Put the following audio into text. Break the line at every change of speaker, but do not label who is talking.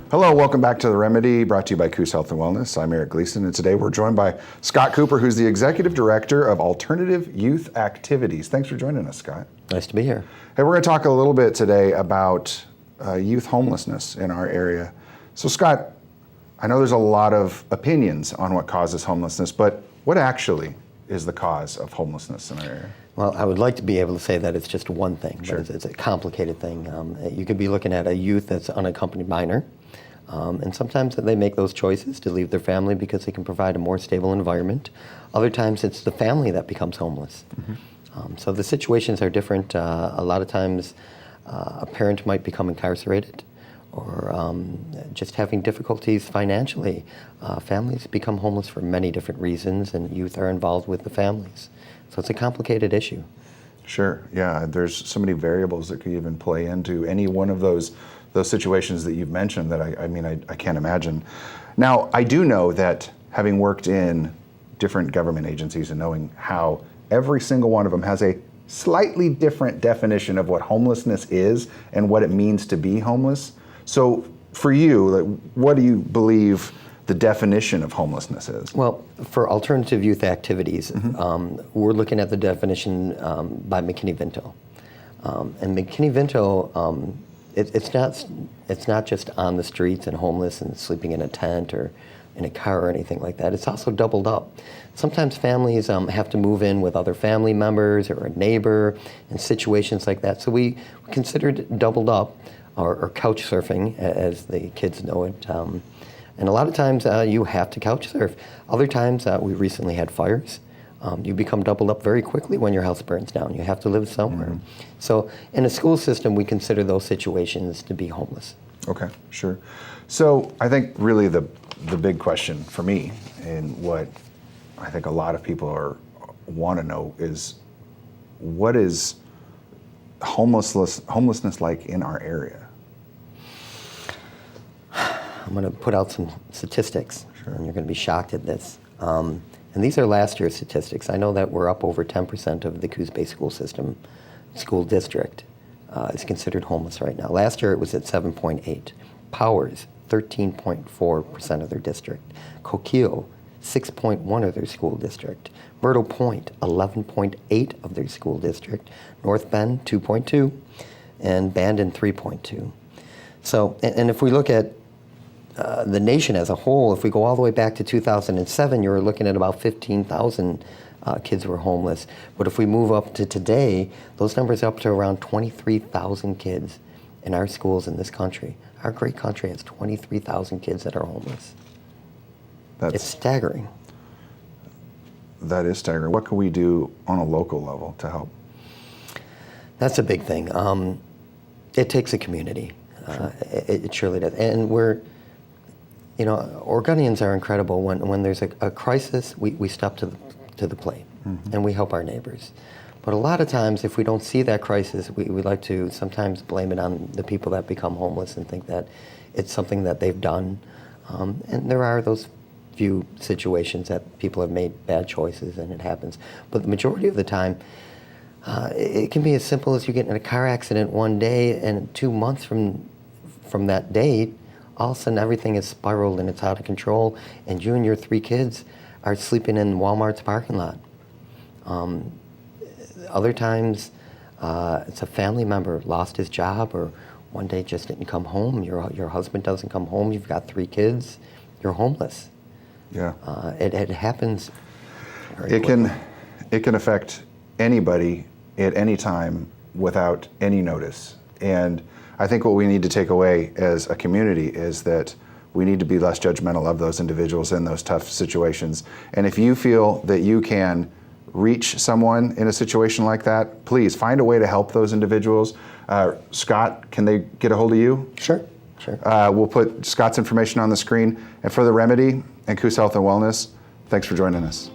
Hello, welcome back to The Remedy, brought to you by Coos Health and Wellness. I'm Eric Gleason, and today we're joined by Scott Cooper, who's the Executive Director of Alternative Youth Activities. Thanks for joining us, Scott.
Nice to be here.
Hey, we're going to talk a little bit today about youth homelessness in our area. So, Scott, I know there's a lot of opinions on what causes homelessness, but what actually is the cause of homelessness in our area?
Well, I would like to be able to say that it's just one thing,
Sure.
but it's a complicated thing. You could be looking at a youth that's unaccompanied minor, and sometimes they make those choices to leave their family because they can provide a more stable environment. Other times it's the family that becomes homeless. So the situations are different. A lot of times a parent might become incarcerated or just having difficulties financially. Families become homeless for many different reasons, and youth are involved with the families. So it's a complicated issue.
Sure, yeah, there's so many variables that could even play into any one of those situations that you've mentioned that I can't imagine. Now, I do know that having worked in different government agencies and knowing how every single one of them has a slightly different definition of what homelessness is and what it means to be homeless. So for you, what do you believe the definition of homelessness is?
Well, for alternative youth activities, we're looking at the definition by MCKINNEY-VENTO. And MCKINNEY-VENTO, it's not just on the streets and homeless and sleeping in a tent or in a car or anything like that. It's also doubled up. Sometimes families have to move in with other family members or a neighbor in situations like that. So we considered doubled up, or couch surfing, as the kids know it. And a lot of times you have to couch surf. Other times, we recently had fires. You become doubled up very quickly when your house burns down. You have to live somewhere. So in a school system, we consider those situations to be homeless.
Okay, sure. So I think really the big question for me, and what I think a lot of people want to know, is what is homelessness like in our area?
I'm going to put out some statistics,
Sure.
and you're going to be shocked at this. And these are last year's statistics. I know that we're up over 10% of the Coos-based school district is considered homeless right now. Last year it was at 7.8. Powers, 13.4% of their district. Coquille, 6.1 of their school district. Myrtle Point, 11.8 of their school district. North Bend, 2.2. And Bandon, 3.2. So, and if we look at the nation as a whole, if we go all the way back to 2007, you were looking at about 15,000 kids who were homeless. But if we move up to today, those numbers are up to around 23,000 kids in our schools in this country. Our great country has 23,000 kids that are homeless. It's staggering.
That is staggering. What can we do on a local level to help?
That's a big thing. It takes a community.
Sure.
It surely does. And Oregonians are incredible. When there's a crisis, we step to the plate, and we help our neighbors. But a lot of times, if we don't see that crisis, we like to sometimes blame it on the people that become homeless and think that it's something that they've done. And there are those few situations that people have made bad choices, and it happens. But the majority of the time, it can be as simple as you get in a car accident one day, and 2 months from that day, all of a sudden everything is spiraled and it's out of control, and you and your 3 kids are sleeping in Walmart's parking lot. Other times, it's a family member lost his job, or one day just didn't come home. Your husband doesn't come home. You've got 3 kids. You're homeless.
Yeah.
It happens very quickly.
It can affect anybody at any time without any notice. And I think what we need to take away as a community is that we need to be less judgmental of those individuals in those tough situations. And if you feel that you can reach someone in a situation like that, please find a way to help those individuals. Scott, can they get a hold of you?
Sure.
We'll put Scott's information on the screen. And for The Remedy and Coos Health and Wellness, thanks for joining us.